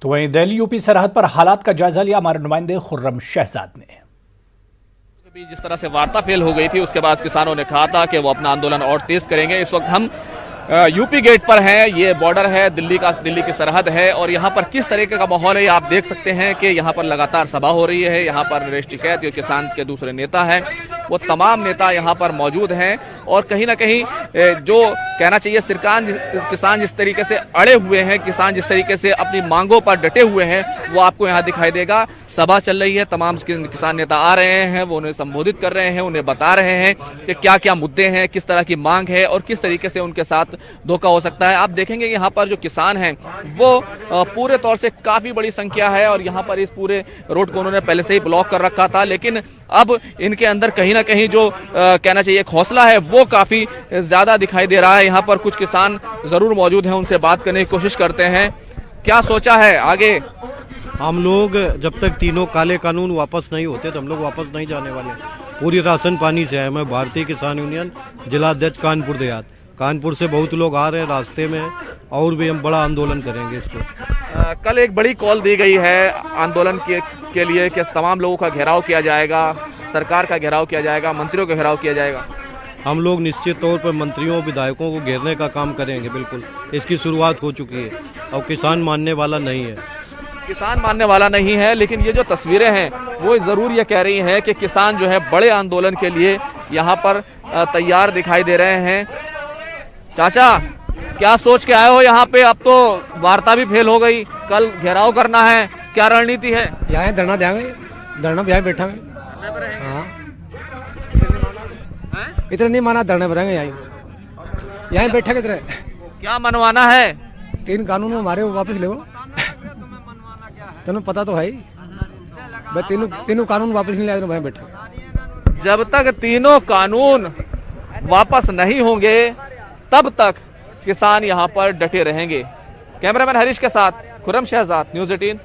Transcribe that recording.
तो वहीं दिल्ली यूपी सरहद पर हालात का जायजा लिया हमारे नुमाइंदे खुर्रम शहजाद ने। जिस तरह से वार्ता फेल हो गई थी उसके बाद किसानों ने कहा था कि वो अपना आंदोलन और तेज करेंगे। इस वक्त हम यूपी गेट पर हैं, ये बॉर्डर है, दिल्ली की सरहद है और यहाँ पर किस तरीके का माहौल है आप देख सकते हैं कि यहाँ पर लगातार सभा हो रही है। यहाँ पर नरेश टिकैत जो किसान के दूसरे नेता हैं, वो तमाम नेता यहाँ पर मौजूद हैं और कहीं ना कहीं जो कहना चाहिए किसान जिस तरीके से अड़े हुए हैं, किसान जिस तरीके से अपनी मांगों पर डटे हुए हैं, वो आपको यहाँ दिखाई देगा। सभा चल रही है, तमाम किसान नेता आ रहे हैं, वो उन्हें संबोधित कर रहे हैं, उन्हें बता रहे हैं कि क्या क्या मुद्दे हैं, किस तरह की मांग है और किस तरीके से उनके साथ धोखा हो सकता है। आप देखेंगे यहाँ पर जो किसान हैं वो पूरे तौर से काफी बड़ी संख्या है और यहाँ पर इस पूरे रोड को उन्होंने पहले से ही ब्लॉक कर रखा था, लेकिन अब इनके अंदर कहीं ना कहीं जो कहना चाहिए एक हौसला है वो काफी ज्यादा दिखाई दे रहा है। यहाँ पर कुछ किसान जरूर मौजूद हैं, उनसे बात करने की कोशिश करते हैं। क्या सोचा है आगे? हम लोग जब तक तीनों काले कानून वापस नहीं होते तो हम लोग वापस नहीं जाने वाले। पूरी राशन पानी से है। मैं भारतीय किसान यूनियन जिला अध्यक्ष कानपुर देहात, कानपुर से बहुत लोग आ रहे हैं रास्ते में और भी हम बड़ा आंदोलन करेंगे इसको। कल एक बड़ी कॉल दी गई है आंदोलन के लिए कि तमाम लोगों का घेराव किया जाएगा, सरकार का घेराव किया जाएगा, मंत्रियों का घेराव किया जाएगा। हम लोग निश्चित तौर पर मंत्रियों विधायकों को घेरने का काम करेंगे। बिल्कुल इसकी शुरुआत हो चुकी है और किसान मानने वाला नहीं है। किसान मानने वाला नहीं है, लेकिन ये जो तस्वीरें हैं वो जरूर ये कह रही हैं कि किसान जो है बड़े आंदोलन के लिए यहाँ पर तैयार दिखाई दे रहे हैं। चाचा, क्या सोच के आए हो यहाँ पे? अब तो वार्ता भी फेल हो गई, कल घेराव करना है, क्या रणनीति है? यहाँ धरना देंगे, धरना यहाँ बैठा। हाँ, इतना नहीं माना, धरने पर रहेंगे यहाँ बैठे कितने। क्या मनवाना है? 3 कानून हमारे वापस ले, तेन पता तो है भाई, तीनों कानून वापस नहीं लाए भाई बैठे। जब तक तीनों कानून वापस नहीं होंगे तब तक किसान यहाँ पर डटे रहेंगे। कैमरामैन हरीश के साथ खुर्रम शहजाद, न्यूज़ 18।